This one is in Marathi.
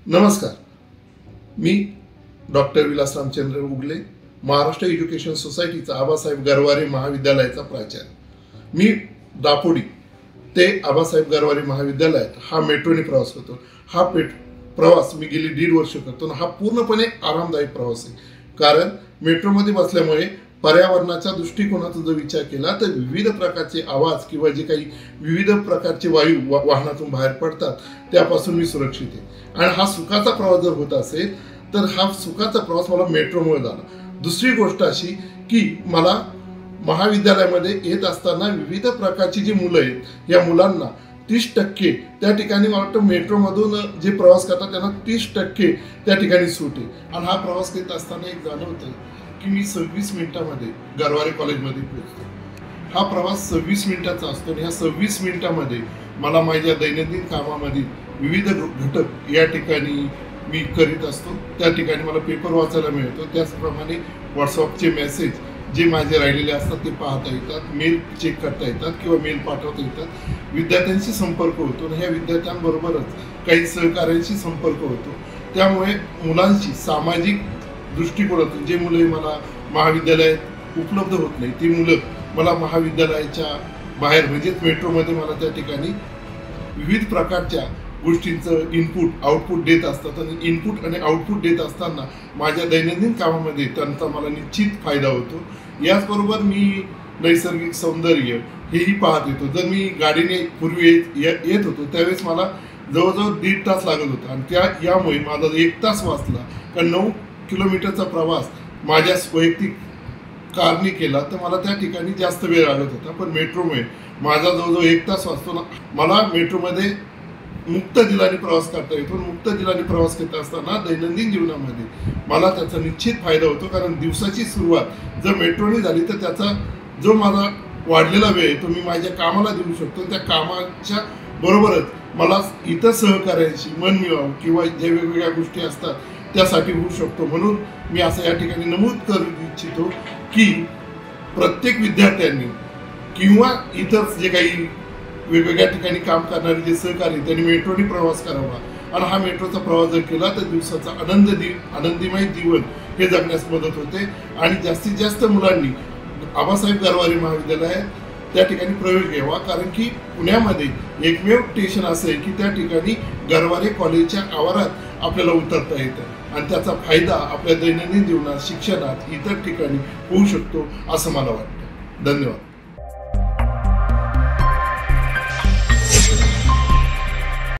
नमस्कार, मी डॉक्टर विलास रामचंद्र उगले, महाराष्ट्र एज्युकेशन सोसायटीचा आबासाहेब गरवारे महाविद्यालयाचा प्राचार्य। मी दापोडी ते आबासाहेब गरवारे महाविद्यालयात हा मेट्रोने प्रवास करतो। हा प्रवास मी गेली 1.5 वर्ष करतो। हा पूर्णपणे आरामदायक प्रवास आहे, कारण मेट्रोमध्ये बसल्यामुळे पर्यावरणाच्या दृष्टिकोनातून जर विचार केला तर विविध प्रकारचे आवाज किंवा जे काही विविध प्रकारचे वायू वाहनातून बाहेर पडतात त्यापासून मी सुरक्षित आहे। आणि हा सुखाचा प्रवास जर होत असेल तर हा सुखाचा प्रवास मला मेट्रोमुळे झाला। दुसरी गोष्ट अशी की मला महाविद्यालयामध्ये येत असताना विविध प्रकारची जी मुलं आहेत या मुलांना 30% त्या ठिकाणी मला वाटतं मेट्रोमधून जे प्रवास करतात त्यांना 30% त्या ठिकाणी सूट आहे। आणि हा प्रवास करत असताना एक जाणवतं की मी 26 मिनिटांमध्ये गरवारे कॉलेजमध्ये पोहोचतो। हा प्रवास 26 मिनिटाचा असतो आणि ह्या 26 मिनिटांमध्ये मला माझ्या दैनंदिन कामामध्ये विविध घटक या ठिकाणी मी करीत असतो। त्या ठिकाणी मला पेपर वाचायला मिळतो, त्याचप्रमाणे व्हॉट्सअपचे मेसेज जे माझे राहिलेले असतात ते पाहता येतात, मेल चेक करता येतात किंवा मेल पाठवता येतात, विद्यार्थ्यांशी संपर्क होतो आणि ह्या विद्यार्थ्यांबरोबरच काही सहकाऱ्यांशी संपर्क होतो। त्यामुळे मुलांशी सामाजिक दृष्टिकोनातून जे मुलं मला महाविद्यालयात उपलब्ध होत नाही ती मुलं मला महाविद्यालयाच्या बाहेर म्हणजेच मेट्रोमध्ये मला त्या ठिकाणी विविध प्रकारच्या गोष्टींचं इनपुट आउटपुट देत असतात। आणि इनपुट आणि आउटपुट देत असताना माझ्या दैनंदिन कामामध्ये त्यांचा मला निश्चित फायदा होतो। याचबरोबर मी नैसर्गिक सौंदर्य हेही पाहत येतो। जर मी गाडीने पूर्वी येत होतो त्यावेळेस मला जवळजवळ 1.5 तास लागत होता आणि यामुळे माझा 1 तास वाचला। कारण 9 किलोमीटरचा प्रवास माझ्या वैयक्तिक कारने केला तर मला त्या ठिकाणी जास्त वेळ लागत होता, पण मेट्रोमुळे माझा जवळजवळ 1 तास वाचतो ना। मला मेट्रोमध्ये मुक्त दिलाने प्रवास करता येतो। मुक्त दिलाने प्रवास करत असताना दैनंदिन जीवनामध्ये मला त्याचा निश्चित फायदा होतो, कारण दिवसाची सुरुवात जर मेट्रोने झाली तर त्याचा जो माझा वाढलेला वेळ तो मी माझ्या कामाला देऊ शकतो। त्या कामाच्या बरोबरच मला इतर सहकार्यांशी मन मिळावं किंवा ज्या वेगवेगळ्या गोष्टी असतात त्यासाठी होऊ शकतो। म्हणून मी असं या ठिकाणी नमूद करू इच्छितो की प्रत्येक विद्यार्थ्यांनी किंवा इतर जे काही वेगवेगळ्या ठिकाणी काम करणारे जे सहकारी त्यांनी मेट्रोने प्रवास करावा आणि हा मेट्रोचा प्रवास जर केला तर दिवसाचा आनंदमय जीवन हे जगण्यास मदत होते। आणि जास्तीत जास्त मुलांनी आबासाहेब गरवारे महाविद्यालयात त्या ठिकाणी प्रवेश घ्यावा, कारण की पुण्यामध्ये एकमेव स्टेशन असं आहे की त्या ठिकाणी गरवारे कॉलेजच्या आवारात आपल्याला उतरता येतं आणि त्याचा फायदा आपल्या दैनंदिन जीवनात शिक्षणात इतर ठिकाणी होऊ शकतो असं मला वाटतं। धन्यवाद।